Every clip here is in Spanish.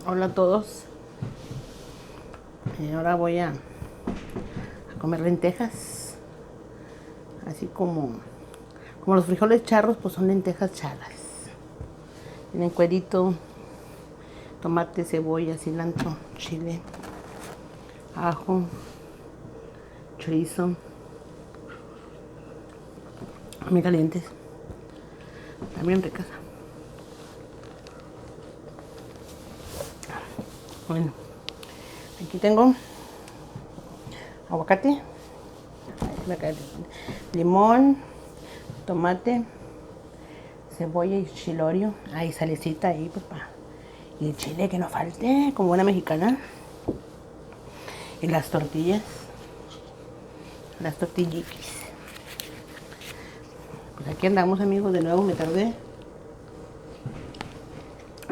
Hola a todos. Ahora voy a comer lentejas. Así como los frijoles charros, pues son lentejas charras. Tienen cuerito, tomate, cebolla, cilantro, chile, ajo, chorizo. Muy calientes. También ricas. Bueno, aquí tengo aguacate, limón, tomate, cebolla y chilorio. Ahí salecita ahí, papá. Y el chile que no falte, como buena mexicana. Y las tortillas. Las tortilliquis. Pues aquí andamos, amigos, de nuevo me tardé.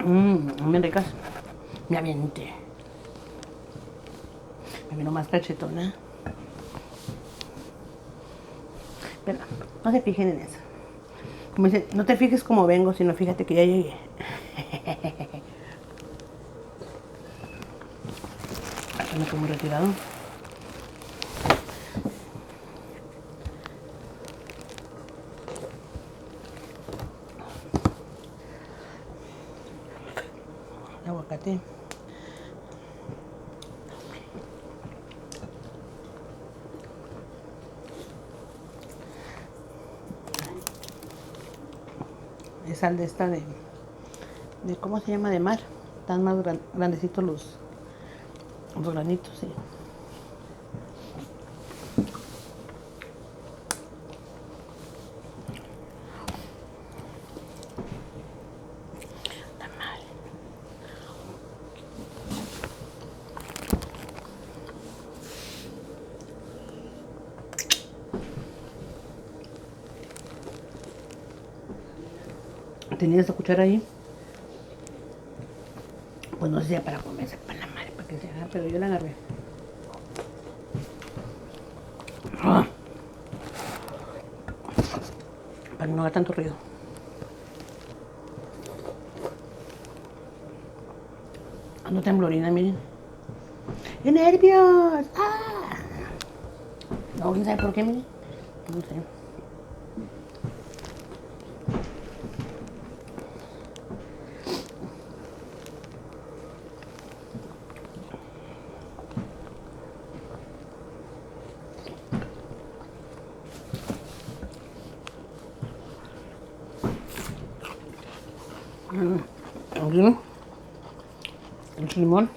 Bien ricas. Me avienté. Me vino más cachetona. Pero no se fijen en eso. Como dicen, no te fijes como vengo, sino fíjate que ya llegué. Aquí me quedo muy retirado. El aguacate. Es sal de esta de ¿cómo se llama? De mar. Están más grandecitos los granitos, sí. Tenía esta cuchara ahí. Pues no sé si era para comerse para la madre, para que se haga, pero yo la agarré. Para que no haga tanto ruido. Ando temblorina, miren. ¡Qué nervios! ¡Ah! No, ¿quién sabe por qué, miren? No sé. Aquí, el limón.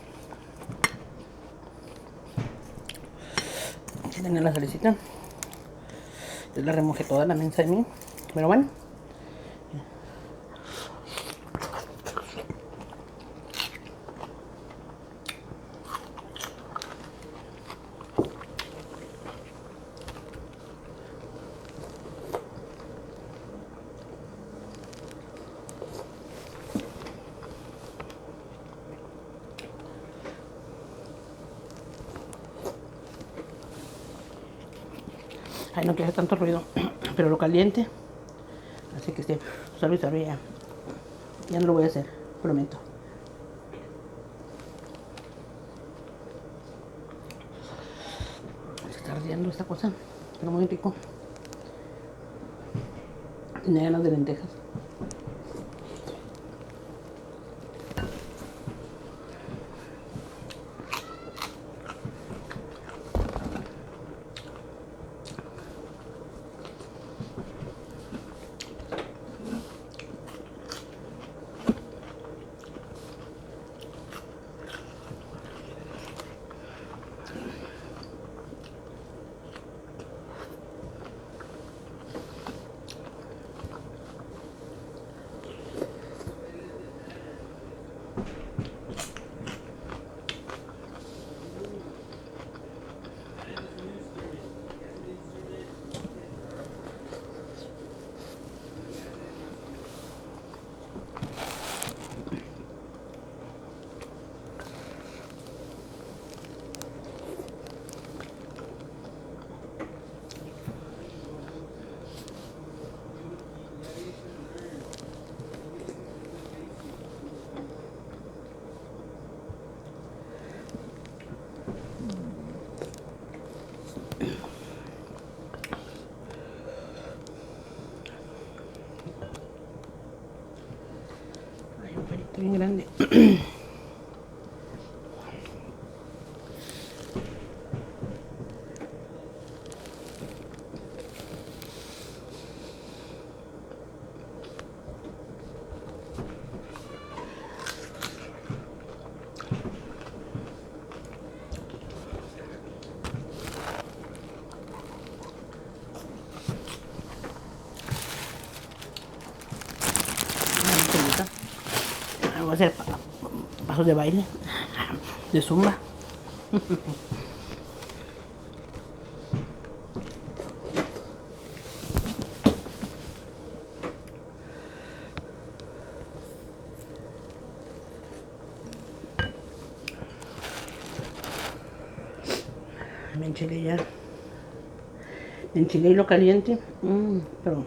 Aquí tenía la salecita. Yo la remojé toda la mensa de mí. Pero bueno. Ay, no quiero hacer tanto ruido. Pero lo caliente. Así que salve y salve ya. Ya no lo voy a hacer, prometo. Se está ardiendo esta cosa. Pero muy rico. Tenía ganas de lentejas. bien grande. Voy a hacer pasos de baile, de zumba. Me enchilé ya. Me enchilé y lo caliente. Pero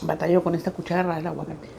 batallo con esta cuchara el aguacate.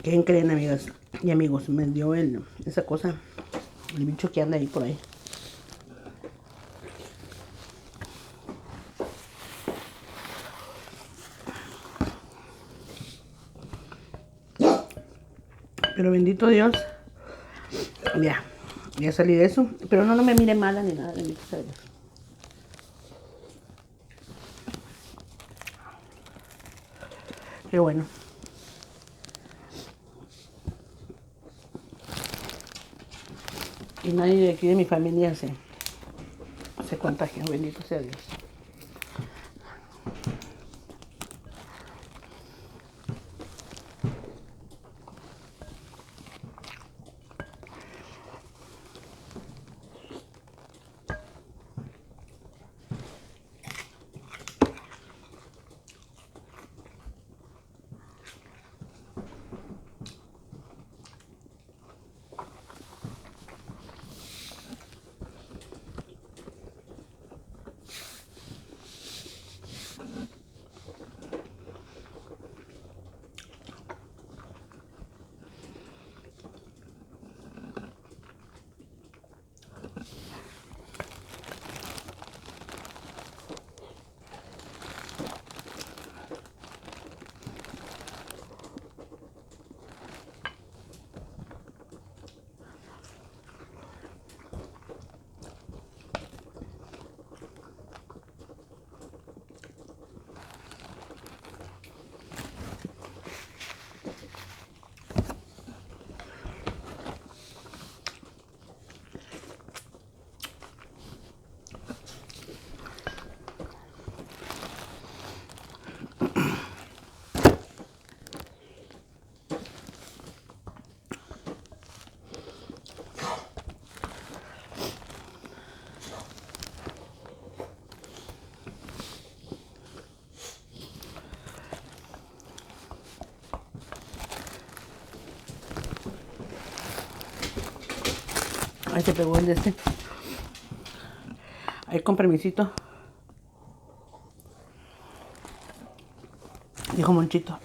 ¿Quién creen, amigas y amigos? Me dio esa cosa, el bicho que anda ahí por ahí. Pero bendito Dios, ya salí de eso. Pero no me mire mala ni nada, bendito sea Dios. Qué bueno. Y nadie de aquí de mi familia se contagia, bendito sea Dios. Ahí se pegó el de este. Ahí con permisito. Dijo Monchito.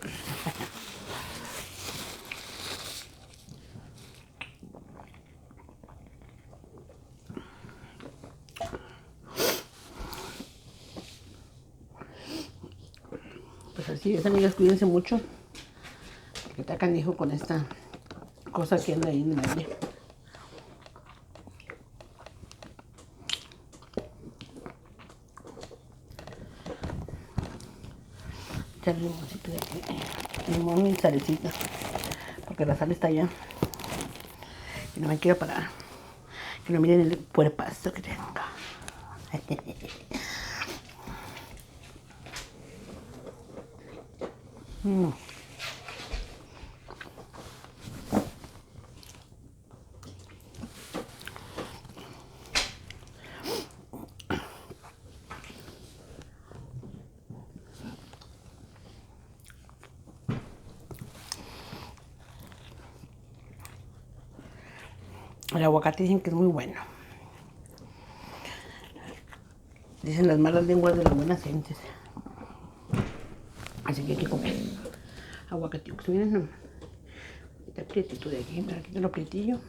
Pues así es, amigas, cuídense mucho. Que está canijo con esta cosa que anda ahí en el aire. Echarle limoncito de aquí. Limón y salecita. Porque la sal está allá. Y no me quiero parar. Que no miren el puerpazo que tengo. El aguacate dicen que es muy bueno. Dicen las malas lenguas de las buenas gentes. Así que hay que comer aguacate. Miren nomás. Está prietito de aquí, para quitar los prietillos.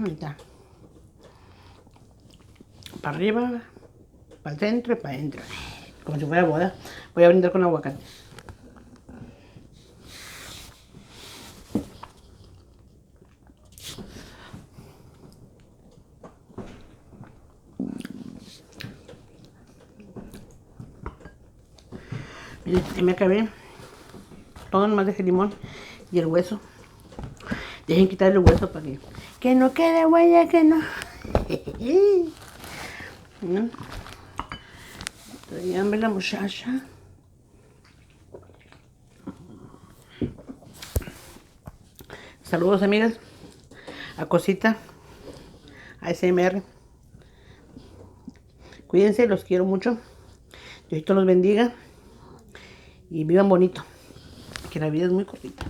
Ahí está. Para arriba, para el centro y para adentro. Como si fuera boda. Voy a brindar con aguacate. Miren, ya me acabé. Todo nomás dejé limón y el hueso. Dejen quitar el hueso para que no quede huella, que no. ¿No? Trae hambre la muchacha. Saludos, amigas. A Cosita. A SMR. Cuídense, los quiero mucho. Diosito los bendiga. Y vivan bonito. Que la vida es muy cortita.